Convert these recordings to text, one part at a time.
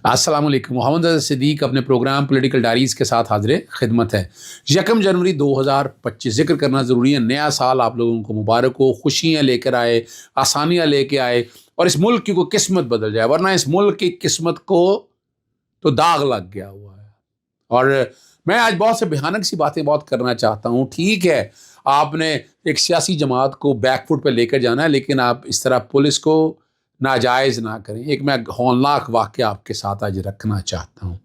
السلام علیکم. محمد رضا صدیق اپنے پروگرام پولیٹیکل ڈائریز کے ساتھ حاضر خدمت ہے. 1 جنوری 2025 ذکر کرنا ضروری ہے. نیا سال آپ لوگوں کو مبارک ہو، خوشیاں لے کر آئے، آسانیاں لے کے آئے اور اس ملک کی کوئی قسمت بدل جائے، ورنہ اس ملک کی قسمت کو تو داغ لگ گیا ہوا ہے. اور میں آج بہت سے بھیانک سی باتیں کرنا چاہتا ہوں. ٹھیک ہے، آپ نے ایک سیاسی جماعت کو بیک فٹ پہ لے کر جانا ہے، لیکن آپ اس طرح پولیس کو ناجائز نہ کریں. ایک میں ہولناک واقعہ آپ کے ساتھ آج رکھنا چاہتا ہوں.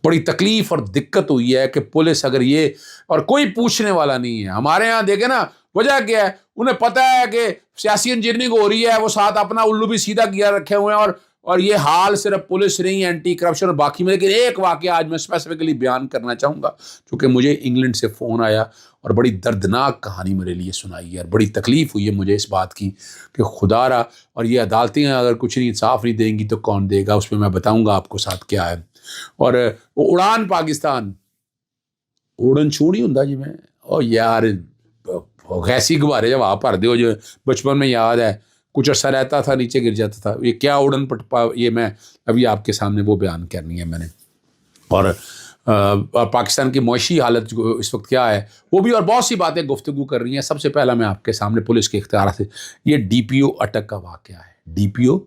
بڑی تکلیف اور دقت ہوئی ہے کہ پولیس اگر یہ اور کوئی پوچھنے والا نہیں ہے. ہمارے ہاں دیکھیں نا، وجہ کیا ہے؟ انہیں پتہ ہے کہ سیاسی انجینئرنگ ہو رہی ہے، وہ ساتھ اپنا الو بھی سیدھا کیا رکھے ہوئے ہیں. اور یہ حال صرف پولیس نہیں، اینٹی کرپشن اور باقی میں. لیکن ایک واقعہ آج میں اسپیسیفکلی بیان کرنا چاہوں گا، چونکہ مجھے انگلینڈ سے فون آیا اور بڑی دردناک کہانی میرے لیے سنائی ہے اور بڑی تکلیف ہوئی ہے مجھے اس بات کی کہ خدا را، اور یہ عدالتیں اگر کچھ نہیں انصاف نہیں دیں گی تو کون دے گا. اس پہ میں بتاؤں گا آپ کو ساتھ کیا ہے. اور وہ اڑان پاکستان اڑن چھوڑ ہی ہوں جی. میں او یار غیسی گبارے جب آپ بھر دو، جو بچپن میں یاد ہے کچھ عرصہ رہتا تھا نیچے گر جاتا تھا. یہ کیا اڑن پٹپا، یہ میں ابھی آپ کے سامنے وہ بیان کرنی ہے میں نے. اور پاکستان کی معاشی حالت جو اس وقت کیا ہے وہ بھی، اور بہت سی باتیں گفتگو کر رہی ہیں. سب سے پہلا میں آپ کے سامنے پولیس کے اختیارات سے یہ ڈی پی او اٹک کا واقعہ ہے. ڈی پی او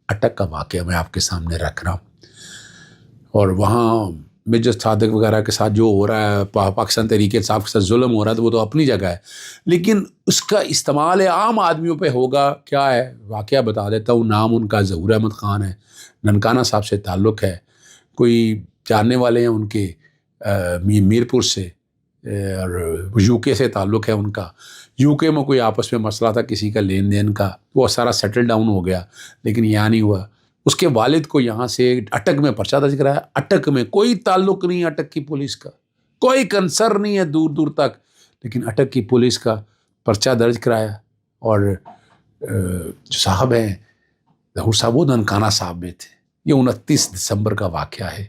اٹک کا واقعہ میں آپ کے سامنے رکھ رہا ہوں. اور وہاں میجر صادق وغیرہ کے ساتھ جو ہو رہا ہے، پاکستان تحریک انصاف کے ساتھ ظلم ہو رہا ہے، تو وہ تو اپنی جگہ ہے، لیکن اس کا استعمال عام آدمیوں پہ ہوگا. کیا ہے واقعہ بتا دیتا ہوں. نام ان کا ظہور احمد خان ہے، ننکانہ صاحب سے تعلق ہے. کوئی جاننے والے ہیں ان کے میرپور سے، اور یو کے سے تعلق ہے ان کا. یو کے میں کوئی آپس میں مسئلہ تھا کسی کا لین دین کا، وہ سارا سیٹل ڈاؤن ہو گیا، لیکن یہاں نہیں ہوا. اس کے والد کو یہاں سے اٹک میں پرچہ درج کرایا. اٹک میں کوئی تعلق نہیں، اٹک کی پولیس کا کوئی کنسر نہیں ہے دور دور تک، لیکن اٹک کی پولیس کا پرچہ درج کرایا. اور جو صاحب ہیں ظہور صاحب، وہ ننکانہ صاحب میں تھے. یہ 29 دسمبر کا واقعہ ہے.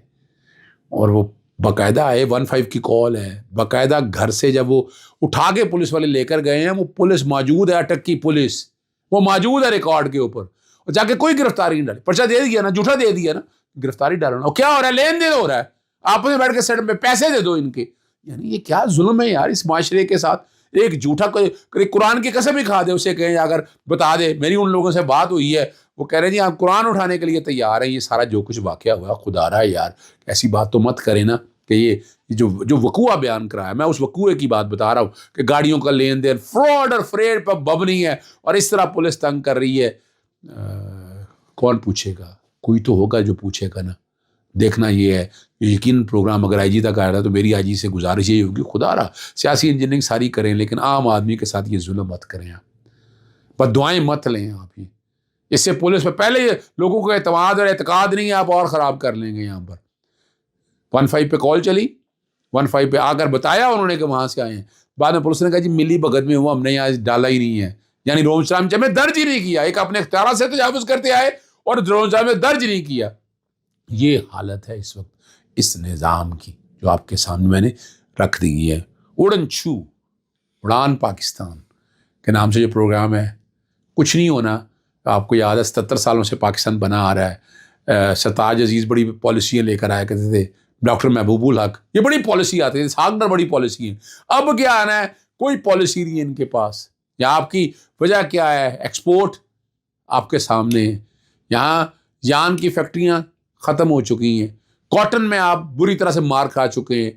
اور وہ باقاعدہ آئے، 15 کی کال ہے باقاعدہ گھر سے. جب وہ اٹھا کے پولیس والے لے کر گئے ہیں، وہ پولیس موجود ہے، اٹک کی پولیس وہ موجود ہے ریکارڈ کے اوپر. اور جا کے کوئی گرفتاری نہیں ڈالی. پرچہ دے دیا نا، جھوٹا دے دیا نا، گرفتاری ڈالنا. اور کیا ہو رہا ہے؟ لین دین ہو رہا ہے. آپ میں بیٹھ کے سڑک پہ پیسے دے دو ان کے. یعنی یہ کیا ظلم ہے یار اس معاشرے کے ساتھ. ایک جھوٹا قرآن کی قسم ہی کھا دے، اسے کہیں اگر بتا دے. میری ان لوگوں سے بات ہوئی ہے، وہ کہہ رہے ہیں جی آپ قرآن اٹھانے کے لیے تیار ہیں. یہ سارا جو کچھ واقعہ ہوا، خدا رہا ہے یار ایسی بات تو مت کرے نا کہ یہ جو وقوعہ بیان کرا ہے. میں اس وقوعے کی بات بتا رہا ہوں کہ گاڑیوں کا لین دین، فراڈ اور فریڈ پر ببنی ہے، اور اس طرح پولیس تنگ کر رہی ہے. کون پوچھے گا؟ کوئی تو ہوگا جو پوچھے گا نا. دیکھنا یہ ہے، یقین پروگرام اگر آئی جی تک آ رہا ہے تو میری آئی جی سے گزارش یہی ہوگی، خدا رہا سیاسی انجینئرنگ ساری کریں، لیکن عام آدمی کے ساتھ یہ ظلم مت کریں. آپ بد دعائیں مت لیں. آپ یہ اس سے پولیس پہ پہلے لوگوں کو اعتماد اور اعتقاد نہیں ہے، آپ اور خراب کر لیں گے. یہاں پر 15 پہ کال چلی، 15 پہ آ کر بتایا انہوں نے کہ وہاں سے آئے ہیں. بعد میں پولیس نے کہا جی ملی بھگت میں ہوا، ہم نے یہاں ڈالا ہی نہیں ہے. یعنی رومسام میں درج ہی نہیں کیا. ایک اپنے اختیارات سے تجاوز کرتے آئے اور رومسام میں درج نہیں کیا. یہ حالت ہے اس وقت اس نظام کی جو آپ کے سامنے میں نے رکھ دی ہے. اڑن چھو اڑان پاکستان کے نام سے جو پروگرام ہے، کچھ نہیں ہونا. آپ کو یاد ہے 77 سالوں سے پاکستان بنا آ رہا ہے. سرتاج عزیز بڑی پالیسیاں لے کر آیا کرتے تھے، ڈاکٹر محبوب الحق یہ بڑی پالیسی آتی تھی، ساگنر بڑی پالیسی ہے. اب کیا آنا ہے؟ کوئی پالیسی نہیں ہے ان کے پاس. یہاں آپ کی وجہ کیا ہے؟ ایکسپورٹ آپ کے سامنے ہے. یہاں یان کی فیکٹریاں ختم ہو چکی ہیں. کاٹن میں آپ بری طرح سے مار کھا چکے ہیں.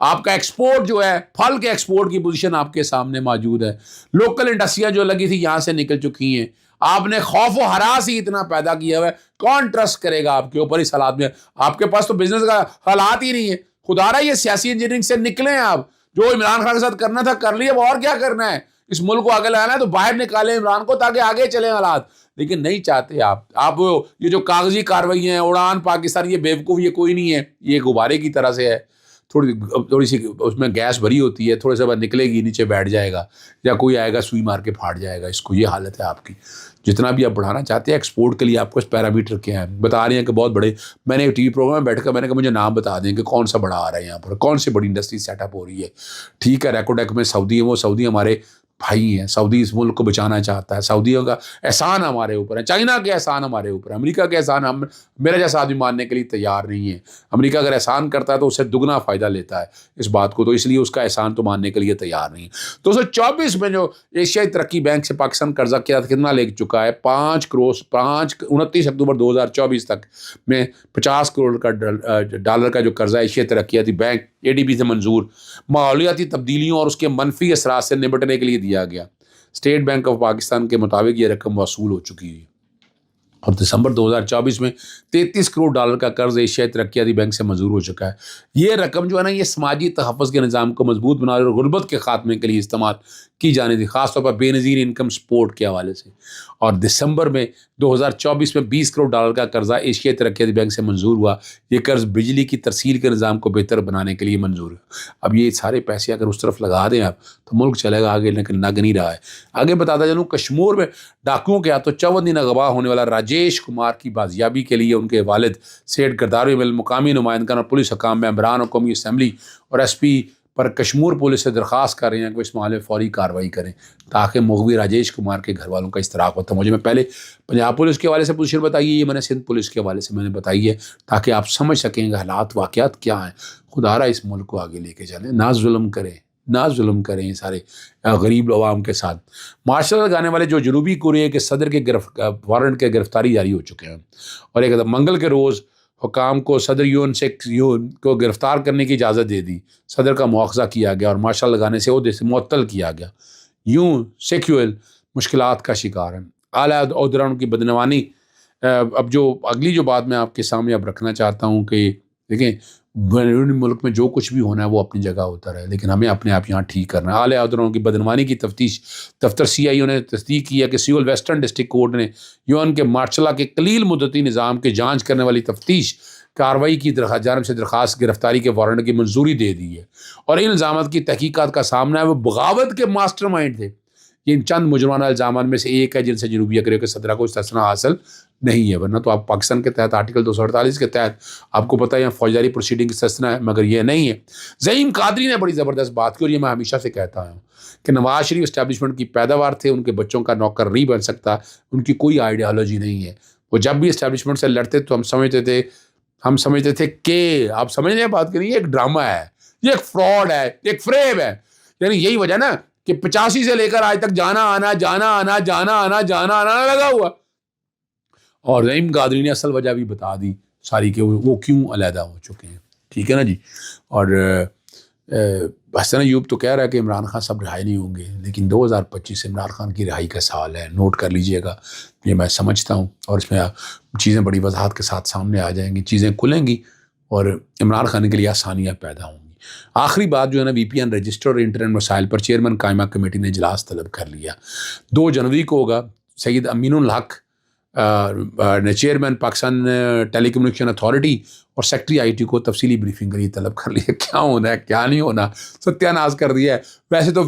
آپ کا ایکسپورٹ جو ہے، پھل کے ایکسپورٹ کی پوزیشن آپ کے سامنے موجود ہے. لوکل انڈسٹریاں جو لگی تھی یہاں سے نکل چکی ہیں. آپ نے خوف و ہراس ہی اتنا پیدا کیا ہوا ہے، کون ٹرسٹ کرے گا آپ کے اوپر اس حالات میں؟ آپ کے پاس تو بزنس کا حالات ہی نہیں ہے. خدا رہا یہ سیاسی انجینئرنگ سے نکلیں. آپ جو عمران خان کے ساتھ کرنا تھا کر لیے، وہ اور کیا کرنا ہے؟ اس ملک کو آگے لانا ہے تو باہر نکالیں عمران کو تاکہ آگے چلیں حالات. لیکن نہیں چاہتے آپ یہ جو کاغذی کارروائی ہیں، اڑان پاکستان، یہ بیوقوف یہ کوئی نہیں ہے، یہ غبارے کی طرح سے ہے. تھوڑی سی اس میں گیس بھری ہوتی ہے، تھوڑے سے بعد نکلے گی، نیچے بیٹھ جائے گا، یا کوئی آئے گا سوئی مار کے پھاڑ جائے گا اس کو. یہ حالت ہے آپ کی. جتنا بھی آپ بڑھانا چاہتے ہیں ایکسپورٹ کے لیے، آپ کو اس پیرامیٹر کیا ہے بتا رہے ہیں کہ بہت بڑے. میں نے ٹی وی پروگرام میں بیٹھ کر میں نے کہا مجھے نام بتا دیں کہ کون سا بڑا آ رہا ہے یہاں پر، کون سی بڑی انڈسٹری سیٹ اپ ہو رہی ہے. ٹھیک ہے ریکوٹیک میں سعودی ہیں، وہ سعودی ہمارے بھائی ہیں. سعودی اس ملک کو بچانا چاہتا ہے. سعودیوں کا احسان ہمارے اوپر ہے, چائنا کے احسان ہمارے اوپر ہے, امریکہ کے احسان ہم میرا جیسا آدمی ماننے کے لیے تیار نہیں ہے. امریکہ اگر احسان کرتا ہے تو اس سے دگنا فائدہ لیتا ہے اس بات کو, تو اس لیے اس کا احسان تو ماننے کے لیے تیار نہیں ہے. 2024 میں جو ایشیائی ترقی بینک سے پاکستان قرضہ کتنا لے چکا ہے, 29 اکتوبر 2024 تک میں $50 کروڑ کا جو قرضہ ایشیائی ترقیاتی بینک ADB سے منظور ماحولیاتی تبدیلیوں اور اس کے منفی اثرات سے نمٹنے کے لیے دیا گیا. اسٹیٹ بینک آف پاکستان کے مطابق یہ رقم وصول ہو چکی ہے اور دسمبر 2024 میں $33 کروڑ کا قرض ایشیائی ترقیاتی بینک سے منظور ہو چکا ہے. یہ رقم جو ہے نا, یہ سماجی تحفظ کے نظام کو مضبوط بنانے اور غربت کے خاتمے کے لیے استعمال کی جانی تھی, خاص طور پر بے نظیر انکم سپورٹ کے حوالے سے. اور دسمبر میں 2024 میں $20 کروڑ کا قرضہ ایشیائی ترقیاتی بینک سے منظور ہوا. یہ قرض بجلی کی ترسیل کے نظام کو بہتر بنانے کے لیے منظور ہے. اب یہ سارے پیسے اگر اس طرف لگا دیں آپ تو ملک چلے گا آگے, لیکن لگ نہیں رہا ہے. آگے بتاتا چلوں, کشمیر میں ڈاکوؤں کے ہاتھوں 54 دن اغوا ہونے والا راجیش کمار کی بازیابی کے لیے ان کے والد سیٹ گرداروی میں مقامی نمائندگان اور پولیس حکام ممبران اور قومی اسمبلی اور SP پر کشمیر پولیس سے درخواست کر رہے ہیں کہ وہ اس معاملے میں فوری کارروائی کریں تاکہ مغوی راجیش کمار کے گھر والوں کا استراق ہوتا ہے. مجھے میں پہلے پنجاب پولیس کے حوالے سے پوزیشن بتائیے, یہ میں نے سندھ پولیس کے حوالے سے میں نے بتائی ہے تاکہ آپ سمجھ سکیں کہ حالات واقعات کیا ہیں. خدا را اس ملک کو آگے لے کے چلیں, نہ ظلم کریں سارے غریب عوام کے ساتھ. مارشل لگانے والے جو جنوبی کوریا کے صدر کے وارنٹ کے گرفتاری جاری ہو چکے ہیں, اور ایک منگل کے روز حکام کو صدر یون کو گرفتار کرنے کی اجازت دے دی. صدر کا مواخذہ کیا گیا اور مارشل لگانے سے عہدے سے معطل کیا گیا. یوں سیکیول مشکلات کا شکار ہیں. اعلیٰ عہدیداروں کی بدعنوانی. اب جو اگلی جو بات میں آپ کے سامنے اب رکھنا چاہتا ہوں کہ دیکھیں, ملک میں جو کچھ بھی ہونا ہے وہ اپنی جگہ ہوتا رہے, لیکن ہمیں اپنے آپ یہاں ٹھیک کرنا ہے. اعلیٰ عہدیداروں کی بدعنوانی کی تفتیش. دفتر CIO نے تصدیق کیا کہ سیول ویسٹرن ڈسٹرکٹ کورٹ نے یون کے مارشلا کے قلیل مدتی نظام کے جانچ کرنے والی تفتیش کارروائی کی جانب سے درخواست گرفتاری کے وارنٹ کی منظوری دے دی ہے, اور ان الزامات کی تحقیقات کا سامنا ہے وہ بغاوت کے ماسٹر مائنڈ تھے. یہ ان چند مجرمانہ الزامات میں سے ایک ہے جن سے جنوبی کوریا کے صدر کو استثناء حاصل نہیں ہے, ورنہ تو آپ پاکستان کے تحت آرٹیکل 248 کے تحت آپ کو پتہ ہے یہاں فوجداری پروسیڈنگ کی استثناء ہے, مگر یہ نہیں ہے. زعیم قادری نے بڑی زبردست بات کی, اور یہ میں ہمیشہ سے کہتا ہوں کہ نواز شریف اسٹیبلشمنٹ کی پیداوار تھے, ان کے بچوں کا نوکر نہیں بن سکتا, ان کی کوئی آئیڈیالوجی نہیں ہے. وہ جب بھی اسٹیبلشمنٹ سے لڑتے تو ہم سمجھتے تھے کہ آپ سمجھ رہے ہیں بات کریں, یہ ایک ڈرامہ ہے, یہ ایک فراڈ ہے, ایک فریب ہے. یعنی یہی وجہ نا کہ 85 سے لے کر آج تک جانا آنا لگا ہوا. اور زعیم قادری نے اصل وجہ بھی بتا دی ساری کہ وہ کیوں علیحدہ ہو چکے ہیں. ٹھیک ہے نا جی. اور حسن ایوب تو کہہ رہا ہے کہ عمران خان سب رہائی نہیں ہوں گے, لیکن 2025 عمران خان کی رہائی کا سال ہے, نوٹ کر لیجئے گا. یہ میں سمجھتا ہوں, اور اس میں چیزیں بڑی وضاحت کے ساتھ سامنے آ جائیں گی, چیزیں کھلیں گی اور عمران خان کے لیے آسانیاں پیدا ہوں گی. آخری بات جو ہے نا, VPN رجسٹر اور انٹرنیٹ مسائل پر چیئرمین قائمہ کمیٹی نے اجلاس طلب کر لیا. 2 جنوری کو ہوگا. سید امین الحق نے چیئرمین پاکستان ٹیلی کمیونیکیشن اتھارٹی اور سیکٹری IT کو تفصیلی بریفنگ کے لیے طلب کر لیا. کیا ہونا ہے کیا نہیں ہونا ستیہ ناز کر دیا ہے. ویسے تو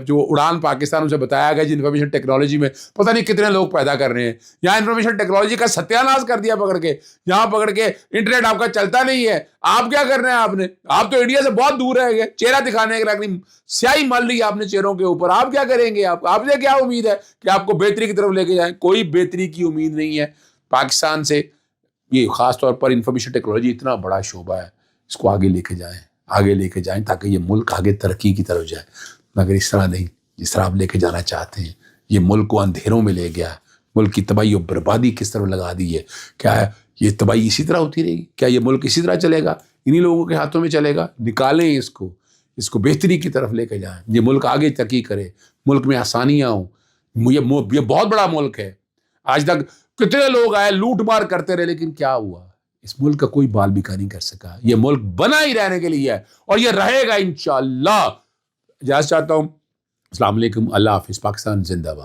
جو اڑان پاکستان اسے بتایا گیا جی انفارمیشن ٹیکنالوجی میں پتہ نہیں کتنے لوگ پیدا کر رہے ہیں, یہاں انفارمیشن ٹیکنالوجی کا ستیہ ناز کر دیا پکڑ کے. یہاں پکڑ کے انٹرنیٹ آپ کا چلتا نہیں ہے, آپ کیا کر رہے ہیں, آپ تو انڈیا سے بہت دور رہ گئے. چہرہ دکھانے کے لیے سیاہی مل لی آپ نے چہروں کے اوپر, آپ کیا کریں گے؟ آپ سے کیا امید ہے کہ آپ کو بہتری کی طرف لے کے جائیں؟ کوئی بہتری کی امید نہیں ہے پاکستان سے. یہ خاص طور پر انفارمیشن ٹیکنالوجی اتنا بڑا شعبہ ہے, اس کو آگے لے کے جائیں تاکہ یہ ملک آگے ترقی کی طرف جائے, مگر اس طرح نہیں جس طرح آپ لے کے جانا چاہتے ہیں. یہ ملک کو اندھیروں میں لے گیا, ملک کی تباہی و بربادی کس طرح لگا دی ہے. کیا ہے یہ تباہی اسی طرح ہوتی رہے گی؟ کیا یہ ملک اسی طرح چلے گا, انہی لوگوں کے ہاتھوں میں چلے گا؟ نکالیں اس کو بہتری کی طرف لے کے جائیں. یہ ملک آگے ترقی کرے, ملک میں آسانیاں ہوں. یہ بہت بڑا ملک ہے. آج تک کتنے لوگ آئے لوٹ مار کرتے رہے, لیکن کیا ہوا؟ اس ملک کا کوئی بال بکا نہیں کر سکا. یہ ملک بنا ہی رہنے کے لیے ہے اور یہ رہے گا انشاءاللہ. اجازت چاہتا ہوں. السلام علیکم, اللہ حافظ. پاکستان زندہ باد.